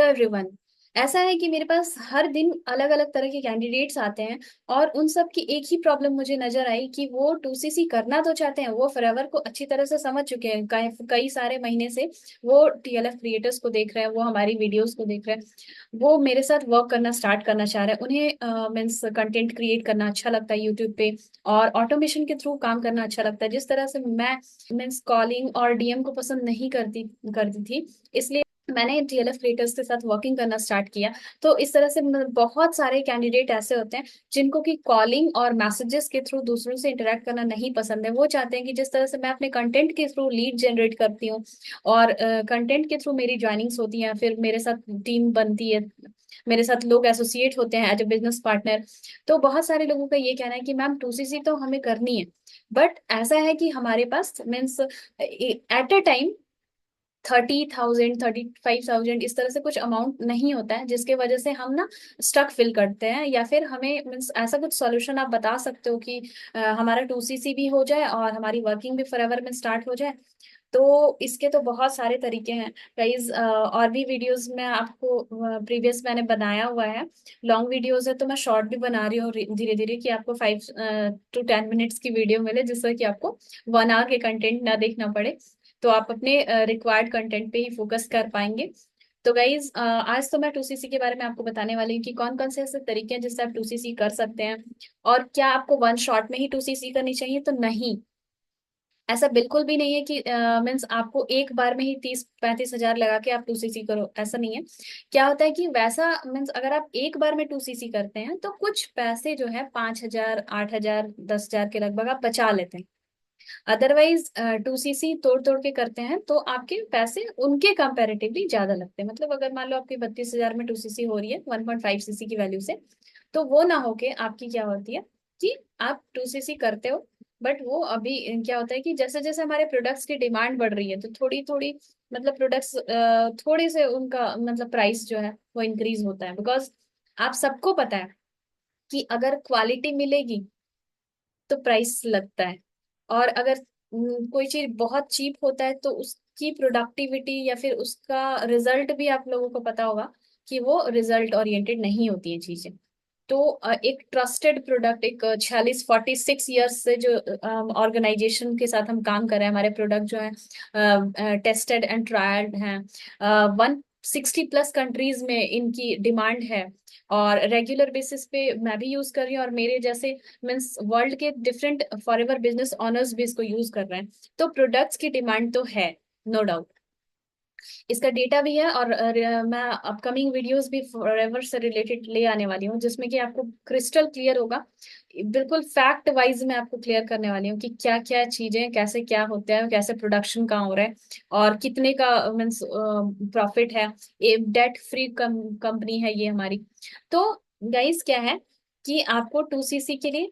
Everyone. ऐसा है कि मेरे पास हर दिन अलग अलग तरह के कैंडिडेट्स आते हैं और उन सब की एक ही प्रॉब्लम मुझे नजर आई कि वो 2सीसी करना तो चाहते हैं, वो फॉरएवर को अच्छी तरह से समझ चुके हैं, कई कई सारे महीने से वो टीएलएफ क्रिएटर्स को देख रहे हैं, वो हमारी वीडियोस को देख रहे हैं, वो मेरे साथ वर्क करना स्टार्ट करना चाह रहे हैं। उन्हें मीन्स कंटेंट क्रिएट करना अच्छा लगता है यूट्यूब पे, और ऑटोमेशन के थ्रू काम करना अच्छा लगता है। जिस तरह से मैं मीन्स कॉलिंग और डीएम को पसंद नहीं करती करती थी, इसलिए मैंने टीएलएफ क्रिएटर्स के साथ वर्किंग करना स्टार्ट किया। तो इस तरह से बहुत सारे कैंडिडेट ऐसे होते हैं जिनको कि कॉलिंग और मैसेजेस के थ्रू दूसरों से इंटरेक्ट करना नहीं पसंद है। वो चाहते हैं कि जिस तरह से मैं अपने कंटेंट के थ्रू लीड जनरेट करती हूँ और कंटेंट के थ्रू मेरी ज्वाइनिंग्स होती हैं, फिर मेरे साथ टीम बनती है, मेरे साथ लोग एसोसिएट होते हैं एज ए बिजनेस पार्टनर। तो बहुत सारे लोगों का ये कहना है कि मैम 2सीसी तो हमें करनी है, बट ऐसा है कि हमारे पास मीन्स एट अ टाइम 30,000 35,000 इस तरह से कुछ अमाउंट नहीं होता है, जिसके वजह से हम ना स्टक फिल करते हैं। या फिर हमें मीन्स ऐसा कुछ सॉल्यूशन आप बता सकते हो कि हमारा 2सीसी भी हो जाए और हमारी वर्किंग भी फॉरएवर में स्टार्ट हो जाए। तो इसके तो बहुत सारे तरीके हैं गाइज, और भी वीडियोस में आपको प्रीवियस मैंने बनाया हुआ है। लॉन्ग वीडियोस है तो मैं शॉर्ट भी बना रही हूँ धीरे धीरे, कि आपको 5 to 10 मिनट्स की वीडियो मिले, जिससे कि आपको 1 आवर के कंटेंट ना देखना पड़े, तो आप अपने रिक्वायर्ड कंटेंट पे ही फोकस कर पाएंगे। तो गाइज, आज तो मैं 2सीसी के बारे में आपको बताने वाली हूँ कि कौन कौन से ऐसे तरीके हैं जिससे आप 2सीसी कर सकते हैं। और क्या आपको वन शॉट में ही 2सीसी करनी चाहिए? तो नहीं, ऐसा बिल्कुल भी नहीं है कि मीन्स आपको एक बार में ही 30-35 हजार लगा के आप 2सीसी करो, ऐसा नहीं है। क्या होता है कि वैसा मीन्स अगर आप एक बार में 2सीसी करते हैं तो कुछ पैसे जो है 5,000 8,000 10,000 के लगभग आप बचा लेते हैं। अदरवाइज 2सीसी तोड़ तोड़ के करते हैं तो आपके पैसे उनके कंपैरेटिवली ज्यादा लगते हैं। मतलब अगर मान लो आपकी 32,000 में 2सीसी हो रही है 1.5सीसी की वैल्यू से, तो वो ना होके आपकी क्या होती है कि आप 2सीसी करते हो, बट वो अभी क्या होता है कि जैसे जैसे हमारे प्रोडक्ट्स की डिमांड बढ़ रही है तो थोड़ी थोड़ी मतलब प्रोडक्ट्स थोड़े से उनका मतलब प्राइस जो है वो इंक्रीज होता है। बिकॉज आप सबको पता है कि अगर क्वालिटी मिलेगी तो प्राइस लगता है, और अगर कोई चीज बहुत चीप होता है तो उसकी प्रोडक्टिविटी या फिर उसका रिजल्ट भी आप लोगों को पता होगा कि वो रिजल्ट ओरिएंटेड नहीं होती है चीजें। तो एक ट्रस्टेड प्रोडक्ट, एक 46-46 ईयर्स से जो ऑर्गेनाइजेशन के साथ हम काम कर रहे हैं, हमारे प्रोडक्ट जो है टेस्टेड एंड ट्रायल्ड हैं, 160+ कंट्रीज में इनकी डिमांड है, और रेगुलर बेसिस पे मैं भी यूज कर रही हूँ और मेरे जैसे मीन्स वर्ल्ड के डिफरेंट फॉरएवर बिजनेस ऑनर्स भी इसको यूज कर रहे हैं। तो प्रोडक्ट्स की डिमांड तो है, नो डाउट। इसका डेटा भी है, और मैं अपकमिंग वीडियोस भी फॉरएवर से रिलेटेड ले आने वाली हूँ, जिसमें कि आपको क्रिस्टल क्लियर होगा, बिल्कुल फैक्ट वाइज मैं आपको क्लियर करने वाली हूँ कि क्या क्या चीजें कैसे क्या होता है, कैसे प्रोडक्शन कहाँ हो रहा है, और कितने का मीन्स प्रॉफिट है। ये डेट फ्री कंपनी है ये हमारी। तो गाइस क्या है कि आपको 2सीसी के लिए,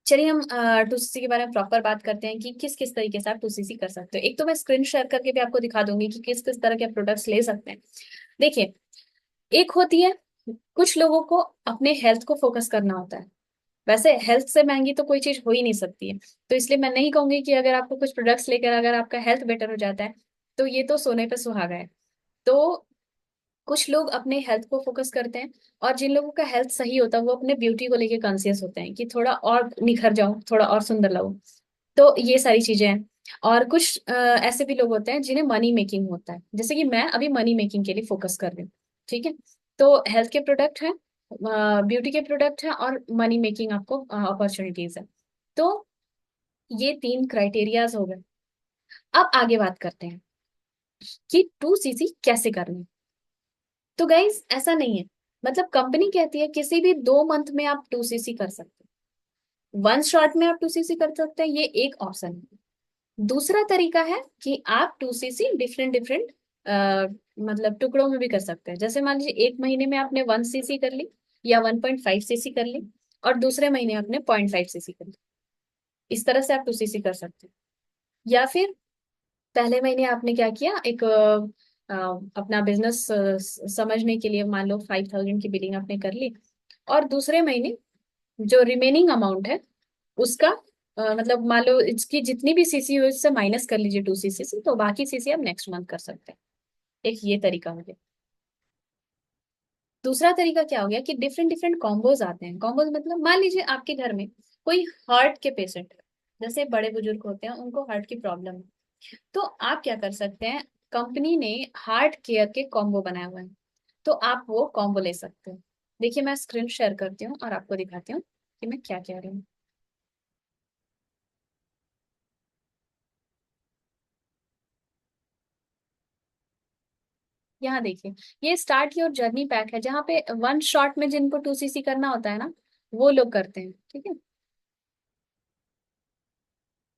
चलिए हम 2सीसी के बारे में प्रॉपर बात करते हैं कि किस किस तरीके से आप 2सीसी कर सकते हो। एक तो मैं स्क्रीन शेयर करके भी आपको दिखा दूंगी कि किस किस तरह के प्रोडक्ट्स ले सकते हैं। देखिए, एक होती है, कुछ लोगों को अपने हेल्थ को फोकस करना होता है। वैसे हेल्थ से महंगी तो कोई चीज हो ही नहीं सकती है, तो इसलिए मैं नहीं कहूंगी कि अगर आपको कुछ प्रोडक्ट्स लेकर अगर आपका हेल्थ बेटर हो जाता है तो ये तो सोने पे सुहागा है। तो कुछ लोग अपने हेल्थ को फोकस करते हैं, और जिन लोगों का हेल्थ सही होता है वो अपने ब्यूटी को लेके कॉन्शियस होते हैं कि थोड़ा और निखर जाऊं, थोड़ा और सुंदर लगूं। तो ये सारी चीजें हैं। और कुछ ऐसे भी लोग होते हैं जिन्हें मनी मेकिंग होता है, जैसे कि मैं अभी मनी मेकिंग के लिए फोकस कर रही हूँ। ठीक है, तो हेल्थ के प्रोडक्ट हैं, ब्यूटी के प्रोडक्ट हैं, और मनी मेकिंग आपको अपॉर्चुनिटीज है। तो ये 3 क्राइटेरियाज हो गए। अब आगे बात करते हैं कि 2सीसी कैसे करनी है। तो गाइज ऐसा नहीं है, मतलब कंपनी कहती है किसी भी 2 मंथ में आप 2सीसी कर सकते हैं, वन शॉट में आप 2सीसी कर सकते हैं, ये एक ऑप्शन है। दूसरा तरीका है कि आप 2सीसी डिफरेंट डिफरेंट मतलब टुकड़ों में भी कर सकते हैं। जैसे मान लीजिए एक महीने में आपने 1सीसी कर ली, या 1.5सीसी कर ली, और दूसरे महीने आपने 0.5सीसी कर ली। इस तरह से आप 2सीसी कर सकते हैं। या फिर पहले महीने आपने क्या किया, एक अपना बिजनेस समझने के लिए मान लो 5,000 की बिलिंग आपने कर ली, और दूसरे महीने जो रिमेनिंग अमाउंट है उसका मतलब मान लो इसकी जितनी भी सीसी हुई उससे माइनस कर लीजिए 2सीसी से, तो बाकी सीसी आप नेक्स्ट मंथ कर सकते हैं। एक ये तरीका हो गया। दूसरा तरीका क्या हो गया कि डिफरेंट डिफरेंट कॉम्बोज आते हैं। कॉम्बोज मतलब मान लीजिए आपके घर में कोई हार्ट के पेशेंट है, जैसे बड़े बुजुर्ग होते हैं उनको हार्ट की प्रॉब्लम है, तो आप क्या कर सकते हैं, कंपनी ने हार्ट केयर के कॉम्बो बनाए हुए हैं, तो आप वो कॉम्बो ले सकते हो। देखिए मैं स्क्रीन शेयर करती हूँ और आपको दिखाती हूँ कि मैं क्या कह रही हूँ। यहाँ देखिए, ये स्टार्ट योर जर्नी पैक है, जहाँ पे वन शॉट में जिनको 2cc करना होता है ना, वो लोग करते हैं, ठीक है।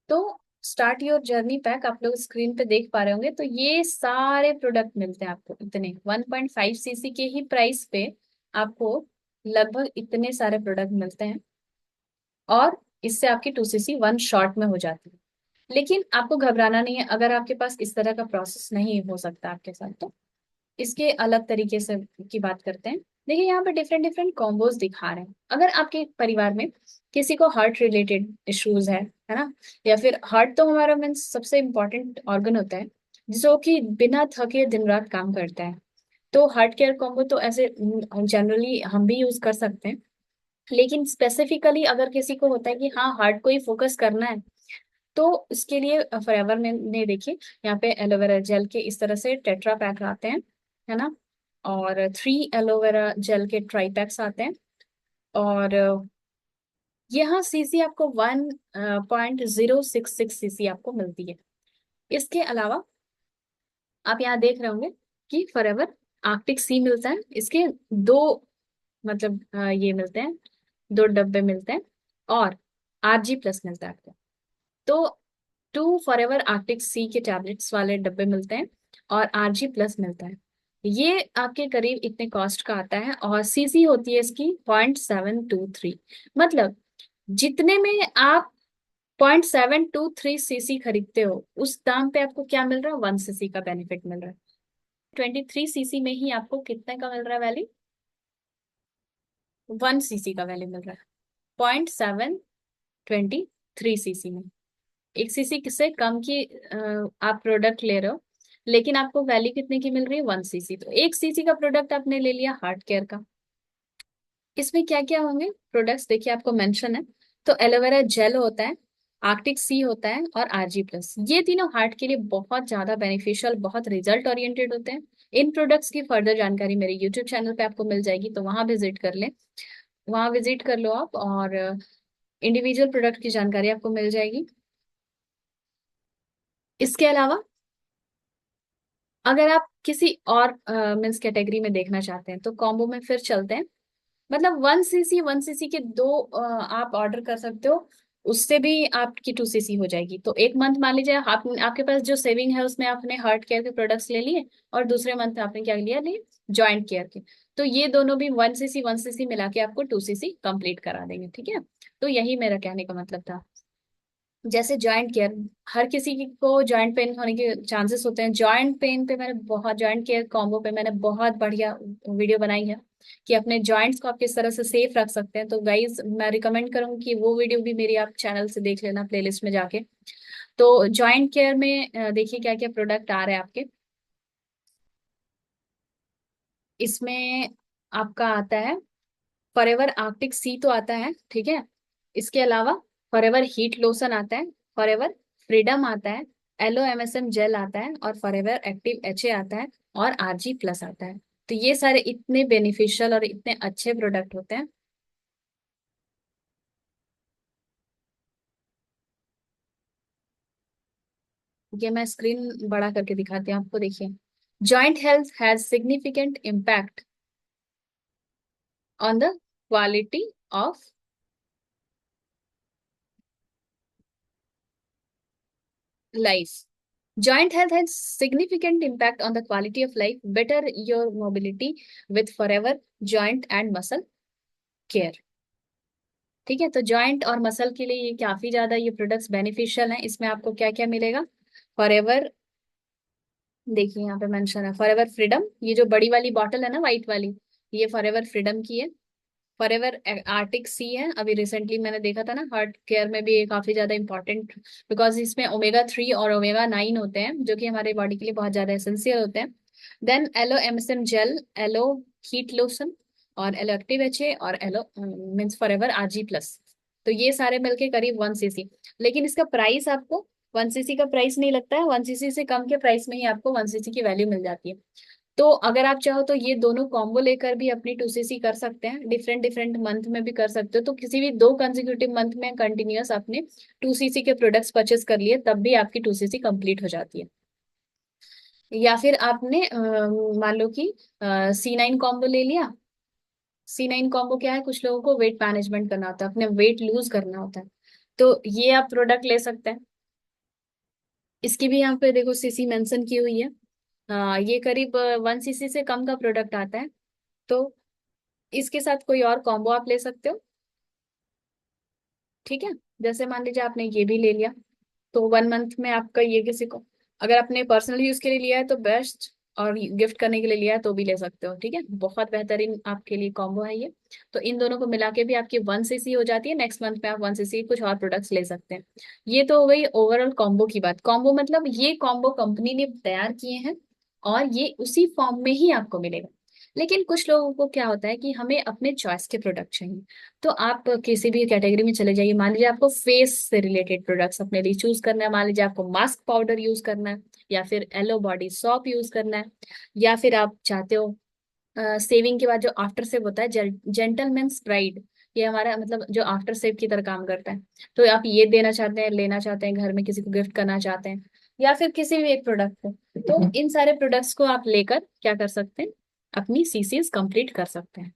तो स्टार्ट योर जर्नी पैक आप लोग स्क्रीन पे देख पा रहे होंगे, तो ये सारे प्रोडक्ट मिलते हैं आपको इतने 1.5 cc के ही प्राइस पे। आपको लगभग इतने सारे प्रोडक्ट मिलते हैं, और इससे आपकी 2cc वन शॉट में हो जाती है। लेकिन आपको घबराना नहीं है, अगर आपके पास इस तरह का प्रोसेस नहीं हो सकता आपके साथ, तो इसके अलग तरीके से की बात करते हैं। देखिए यहाँ पे डिफरेंट डिफरेंट कॉम्बोज दिखा रहे हैं। अगर आपके परिवार में किसी को हार्ट रिलेटेड इश्यूज है ना, या फिर हार्ट तो हमारा मीन्स सबसे इम्पोर्टेंट ऑर्गन होता है, जो कि बिना थके दिन रात काम करता है। तो हार्ट केयर कॉम्बो तो ऐसे जनरली हम भी यूज कर सकते हैं, लेकिन स्पेसिफिकली अगर किसी को होता है कि हाँ हार्ट को ही फोकस करना है, तो इसके लिए फॉरएवर में ने देखिए यहाँ पे एलोवेरा जेल के इस तरह से टेट्रा पैक आते हैं, है ना, और 3 एलोवेरा जेल के ट्राई पैक्स आते हैं। और यहाँ सीसी आपको 1.066 सीसी आपको मिलती है। इसके अलावा आप यहाँ देख रहे होंगे कि फॉरएवर आर्कटिक सी मिलता है, इसके दो मतलब ये मिलते हैं, 2 डब्बे मिलते हैं, और आरजी प्लस मिलता है आपको। तो 2 फॉरएवर आर्कटिक सी के टैबलेट्स वाले डब्बे मिलते हैं, और आरजी प्लस मिलता है। ये आपके करीब इतने कॉस्ट का आता है, और सीसी होती है इसकी 0.723। मतलब जितने में आप 0.723 सीसी खरीदते हो, उस दाम पे आपको क्या मिल रहा है, 1 सीसी का बेनिफिट मिल रहा है। 23 सीसी में ही आपको कितने का मिल रहा है वैल्यू, 1 सीसी का वैल्यू मिल रहा है 0.723 सीसी में। 1 सीसी से कम की आप प्रोडक्ट ले रहे हो, लेकिन आपको वैल्यू कितने की मिल रही है, 1 सीसी। तो 1 सीसी का प्रोडक्ट आपने ले लिया हार्ट केयर का। इसमें क्या क्या होंगे प्रोडक्ट्स देखिए आपको मेंशन है। तो एलोवेरा जेल होता है, आर्कटिक सी होता है, और आरजी प्लस, ये तीनों हार्ट के लिए बहुत ज्यादा बेनिफिशियल, बहुत रिजल्ट ओरिएंटेड होते हैं। इन प्रोडक्ट्स की फर्दर जानकारी मेरे यूट्यूब चैनल पे आपको मिल जाएगी, तो वहां विजिट कर ले, वहां विजिट कर लो आप, और इंडिविजुअल प्रोडक्ट की जानकारी आपको मिल जाएगी। इसके अलावा अगर आप किसी और मीन्स कैटेगरी में देखना चाहते हैं, तो कॉम्बो में फिर चलते हैं। मतलब 1 सीसी के दो आप ऑर्डर कर सकते हो, उससे भी आपकी 2 सीसी हो जाएगी। तो एक मंथ मान लीजिए आपके पास जो सेविंग है उसमें आपने हार्ट केयर के प्रोडक्ट्स ले लिए, और दूसरे मंथ आपने क्या लिया, लिए जॉइंट केयर के। तो ये दोनों भी 1 सीसी मिला के आपको 2 सीसी कंप्लीट करा देंगे, ठीक है। तो यही मेरा कहने का मतलब था। जैसे जॉइंट केयर, हर किसी को जॉइंट पेन होने के चांसेस होते हैं। जॉइंट पेन पे मैंने बहुत, जॉइंट केयर कॉम्बो पे मैंने बहुत बढ़िया वीडियो बनाई है कि अपने जॉइंट्स को आप किस तरह से सेफ रख सकते हैं। तो गाइज मैं रिकमेंड करूंगी कि वो वीडियो भी मेरी आप चैनल से देख लेना, प्लेलिस्ट में जाके। तो जॉइंट केयर में देखिए क्या क्या प्रोडक्ट आ रहे हैं आपके। इसमें आपका आता है फॉरएवर आर्कटिक सी तो आता है, ठीक है। इसके अलावा फॉरएवर हीट लोशन आता है, फॉरएवर फ्रीडम आता है, एलो एमएसएम जेल आता है, और फॉरएवर एक्टिव एचए आता है, और आरजी प्लस आता है। तो ये सारे इतने बेनिफिशियल और इतने अच्छे प्रोडक्ट होते हैं। ये मैं स्क्रीन बड़ा करके दिखाती हूँ आपको, देखिए। Joint health has significant impact on the quality of life. Joint health has significant impact on the quality of life. Better your mobility with forever joint and muscle care. ठीक है, तो जॉइंट और मसल के लिए ये काफी ज्यादा ये प्रोडक्ट्स बेनिफिशियल हैं। इसमें आपको क्या क्या मिलेगा, फॉरएवर, देखिए यहाँ पे मेंशन है फॉरएवर फ्रीडम, ये जो बड़ी वाली बॉटल है ना वाइट वाली, ये फॉरएवर फ्रीडम की है। फॉरएवर आर्टिक सी है, अभी रिसेंटली मैंने देखा था ना, हार्ट केयर में भी ये काफी ज्यादा इंपॉर्टेंट, बिकॉज इसमें ओमेगा 3 और ओमेगा 9 होते हैं, जो कि हमारे बॉडी के लिए बहुत ज्यादा एसेंशियल होते हैं। Then aloe MSM gel, aloe heat lotion, और एलो एक्टिव एच ए और aloe means forever R G plus. तो ये सारे मिलके करीब 1 सीसी। लेकिन इसका प्राइस आपको 1 सीसी का प्राइस नहीं लगता है, 1 सीसी से कम के प्राइस में ही आपको 1 सीसी की वैल्यू मिल जाती है। तो अगर आप चाहो तो ये दोनों कॉम्बो लेकर भी अपनी 2 सीसी कर सकते हैं, डिफरेंट डिफरेंट मंथ में भी कर सकते हो। तो किसी भी 2 कंजिक्यूटिव मंथ में कंटिन्यूअस आपने 2 सीसी के प्रोडक्ट्स परचेस कर लिए तब भी आपकी 2 सीसी कंप्लीट हो जाती है। या फिर आपने मान लो कि C9 कॉम्बो ले लिया। C9 कॉम्बो क्या है, कुछ लोगों को वेट मैनेजमेंट करना होता है, अपने वेट लूज करना होता है, तो ये आप प्रोडक्ट ले सकते हैं। इसकी भी यहाँ पे देखो सीसी मेंशन की हुई है। ये करीब 1 सीसी से कम का प्रोडक्ट आता है। तो इसके साथ कोई और कॉम्बो आप ले सकते हो। ठीक है, जैसे मान लीजिए आपने ये भी ले लिया, तो 1 मंथ में आपका ये किसी को अगर आपने पर्सनल यूज के लिए लिया है तो बेस्ट, और गिफ्ट करने के लिए लिया है तो भी ले सकते हो। ठीक है, बहुत बेहतरीन आपके लिए कॉम्बो है ये। तो इन दोनों को मिला के भी आपकी 1 सीसी हो जाती है। नेक्स्ट मंथ में आप 1 सीसी कुछ और प्रोडक्ट्स ले सकते हैं। ये तो हो गई ओवरऑल कॉम्बो की बात। कॉम्बो मतलब ये कॉम्बो कंपनी ने तैयार किए हैं और ये उसी फॉर्म में ही आपको मिलेगा। लेकिन कुछ लोगों को क्या होता है कि हमें अपने चॉइस के प्रोडक्ट चाहिए। तो आप किसी भी कैटेगरी में चले जाइए। मान लीजिए आपको फेस से रिलेटेड प्रोडक्ट्स अपने लिए चूज करना है, मान लीजिए आपको मास्क पाउडर यूज करना है, या फिर एलो बॉडी सॉप यूज करना है, या फिर आप चाहते हो सेविंग के बाद जो आफ्टर सेव होता है, जेंटलमैन्स प्राइड, ये हमारा मतलब जो आफ्टर सेव की तरह काम करता है। तो आप ये देना चाहते हैं, लेना चाहते हैं, घर में किसी को गिफ्ट करना चाहते हैं, या फिर किसी भी एक प्रोडक्ट को, तो इन सारे प्रोडक्ट्स को आप लेकर क्या कर सकते हैं, अपनी सीसीज कंप्लीट कर सकते हैं।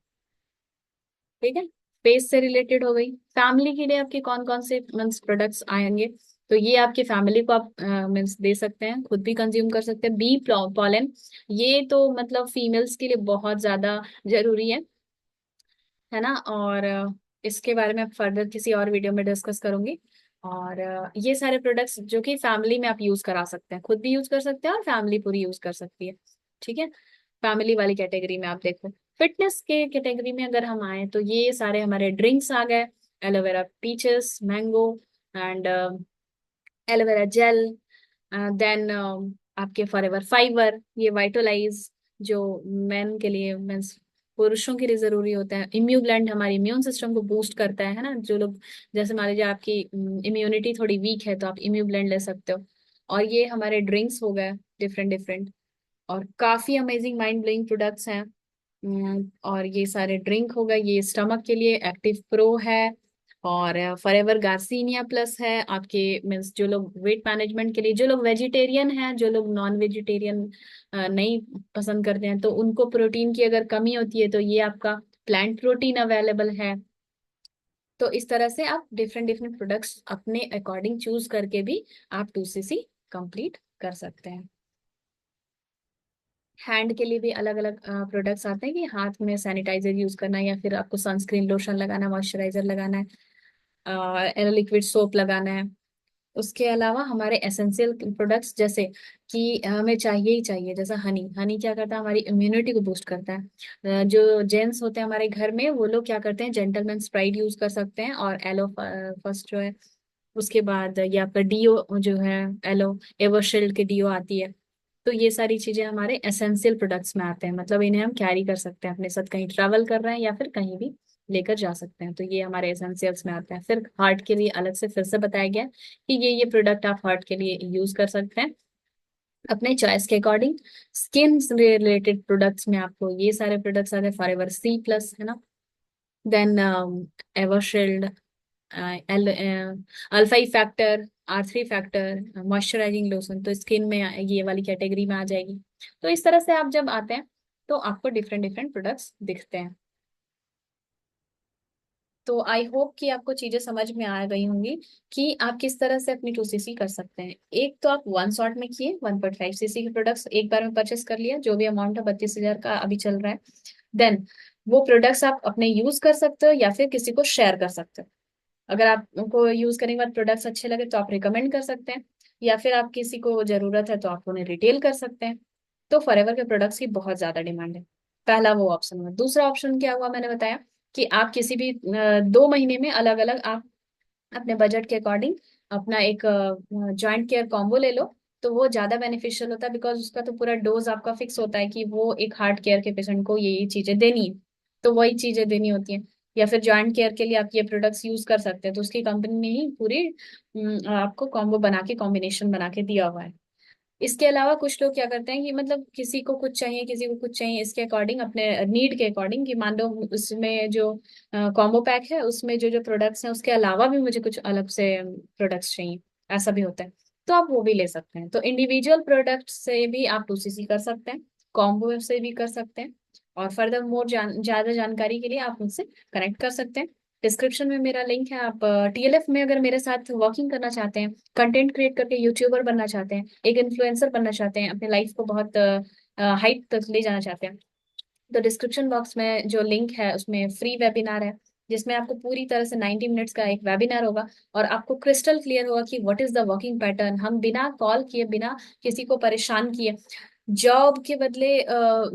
ठीक है, स्पेस से रिलेटेड हो गई। फैमिली के लिए आपके कौन कौन से मीन्स प्रोडक्ट्स आएंगे, तो ये आपकी फैमिली को आप मीन्स दे सकते हैं, खुद भी कंज्यूम कर सकते हैं। बी पॉलन, ये तो मतलब फीमेल्स के लिए बहुत ज्यादा जरूरी है ना। और इसके बारे में फर्दर किसी और वीडियो में डिस्कस करूंगी। और ये सारे प्रोडक्ट्स जो कि फैमिली में आप यूज करा सकते हैं, खुद भी यूज कर सकते हैं और फैमिली पूरी यूज कर सकती है। ठीक है, फैमिली वाली कैटेगरी में आप देखो। फिटनेस के कैटेगरी में अगर हम आए तो ये सारे हमारे ड्रिंक्स आ गए, aloe vera peaches mango and aloe vera gel, then आपके फॉरएवर फाइबर, ये वाइटलाइज जो मेन के लिए मीन्स पुरुषों के लिए जरूरी होता है। इम्यूब्लेंड हमारे इम्यून सिस्टम को बूस्ट करता है ना, जो लोग जैसे मान लीजिए आपकी इम्यूनिटी थोड़ी वीक है तो आप इम्यूब्लेंड ले सकते हो। और ये हमारे ड्रिंक्स हो गए डिफरेंट डिफरेंट, और काफी अमेजिंग माइंड ब्लोइंग प्रोडक्ट्स हैं। और ये सारे ड्रिंक हो गए, ये स्टमक के लिए एक्टिव प्रो है, और फॉरएवर गार्सिनिया प्लस है आपके मीन्स जो लोग वेट मैनेजमेंट के लिए, जो लोग वेजिटेरियन हैं, जो लोग नॉन वेजिटेरियन नहीं पसंद करते हैं, तो उनको प्रोटीन की अगर कमी होती है तो ये आपका प्लांट प्रोटीन अवेलेबल है। तो इस तरह से आप डिफरेंट डिफरेंट प्रोडक्ट्स अपने अकॉर्डिंग चूज करके भी आप 2 सीसी कंप्लीट कर सकते हैं। हैंड के लिए भी अलग अलग प्रोडक्ट्स आते हैं कि हाथ में सैनिटाइजर यूज करना है, या फिर आपको सनस्क्रीन लोशन लगाना है, मॉइस्चराइजर लगाना है, लिक्विड सोप लगाना है। उसके अलावा हमारे एसेंशियल प्रोडक्ट्स जैसे कि हमें चाहिए ही चाहिए, जैसा हनी। हनी क्या करता है, हमारी इम्यूनिटी को बूस्ट करता है। जो जेंट्स होते हैं हमारे घर में वो लोग क्या करते हैं, जेंटलमैन स्प्राइट यूज कर सकते हैं, और एलो फर्स्ट जो है। उसके बाद ये आपका डीओ जो है, एलो एवरशील्ड के डीओ आती है। तो ये सारी चीजें हमारे एसेंशियल प्रोडक्ट्स में आते हैं, मतलब इन्हें हम कैरी कर सकते हैं अपने साथ, कहीं ट्रैवल कर रहे हैं या फिर कहीं भी लेकर जा सकते हैं। तो ये हमारे एसेंशियल्स में आते हैं। फिर हार्ट के लिए अलग से फिर से बताया गया है कि ये प्रोडक्ट आप हार्ट के लिए यूज कर सकते हैं अपने चॉइस के अकॉर्डिंग। स्किन रिलेटेड प्रोडक्ट्स में आपको ये सारे प्रोडक्ट्स आते हैं, फॉरएवर सी प्लस है ना, then Evershield, alpha factor, R3 factor, moisturising lotion, तो स्किन में ये वाली कैटेगरी में आ जाएगी। तो इस तरह से आप जब आते हैं तो आपको डिफरेंट डिफरेंट प्रोडक्ट्स दिखते हैं। तो आई होप कि आपको चीजें समझ में आ गई होंगी कि आप किस तरह से अपनी 2 सीसी कर सकते हैं। एक तो आप वन शॉट में किए, 1.5 सीसी के प्रोडक्ट्स एक बार में परचेस कर लिया, जो भी अमाउंट है 32,000 का अभी चल रहा है। देन वो प्रोडक्ट्स आप अपने यूज कर सकते हो या फिर किसी को शेयर कर सकते हो। अगर आपको यूज करने के बाद प्रोडक्ट्स अच्छे लगे तो आप रिकमेंड कर सकते हैं, या फिर आप किसी को जरूरत है तो आप उन्हें रिटेल कर सकते हैं। तो फॉरएवर के प्रोडक्ट्स की बहुत ज्यादा डिमांड है। पहला वो ऑप्शन हुआ। दूसरा ऑप्शन क्या हुआ, मैंने बताया कि आप किसी भी 2 महीने में अलग अलग आप अपने बजट के अकॉर्डिंग अपना एक जॉइंट केयर कॉम्बो ले लो। तो वो ज्यादा बेनिफिशियल होता है, बिकॉज उसका तो पूरा डोज आपका फिक्स होता है कि वो एक हार्ट केयर के पेशेंट को ये चीजें देनी है। तो वही चीजें देनी होती हैं। या फिर जॉइंट केयर के लिए आप ये प्रोडक्ट्स यूज कर सकते हैं, तो उसकी कंपनी ने ही पूरी आपको कॉम्बो बना के, कॉम्बिनेशन बना के दिया हुआ है। इसके अलावा कुछ लोग क्या करते हैं कि मतलब किसी को कुछ चाहिए, किसी को कुछ चाहिए, इसके अकॉर्डिंग, अपने नीड के अकॉर्डिंग, कि मान लो उसमें जो कॉम्बो पैक है उसमें जो जो प्रोडक्ट्स हैं उसके अलावा भी मुझे कुछ अलग से प्रोडक्ट्स चाहिए, ऐसा भी होता है, तो आप वो भी ले सकते हैं। तो इंडिविजुअल प्रोडक्ट से भी आप 2CC कर सकते हैं, कॉम्बो से भी कर सकते हैं। और फर्दर मोर ज्यादा जानकारी के लिए आप मुझसे कनेक्ट कर सकते हैं। डिस्क्रिप्शन में मेरा लिंक है। आप TLF में अगर मेरे साथ वर्किंग करना चाहते हैं, कंटेंट क्रिएट करके यूट्यूबर बनना चाहते हैं, एक इन्फ्लुएंसर बनना चाहते हैं, अपने लाइफ को बहुत हाइट तक ले जाना चाहते हैं, तो डिस्क्रिप्शन बॉक्स में जो लिंक है उसमें फ्री वेबिनार है, जिसमें आपको पूरी तरह से 90 मिनट्स का एक वेबिनार होगा, और आपको क्रिस्टल क्लियर होगा कि what is the working pattern. हम बिना कॉल किए, बिना किसी को परेशान किए, जॉब के बदले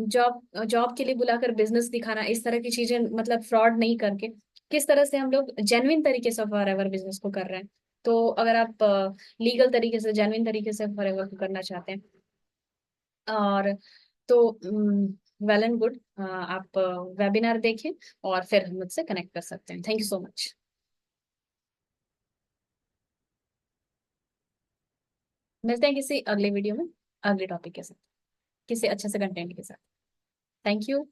जॉब जॉब के लिए बुलाकर बिजनेस दिखाना, इस तरह की चीजें, मतलब फ्रॉड नहीं करके, किस तरह से हम लोग जेन्युइन तरीके से फॉरएवर बिजनेस को कर रहे हैं। तो अगर आप लीगल तरीके से, जेन्युइन तरीके से फॉरएवर को करना चाहते हैं, और तो वेल एंड गुड, आप वेबिनार देखें और फिर मुझसे कनेक्ट कर सकते हैं। Thank you so much. मिलते हैं किसी अगले वीडियो में, अगले टॉपिक के साथ, किसी अच्छे से कंटेंट के साथ। Thank you.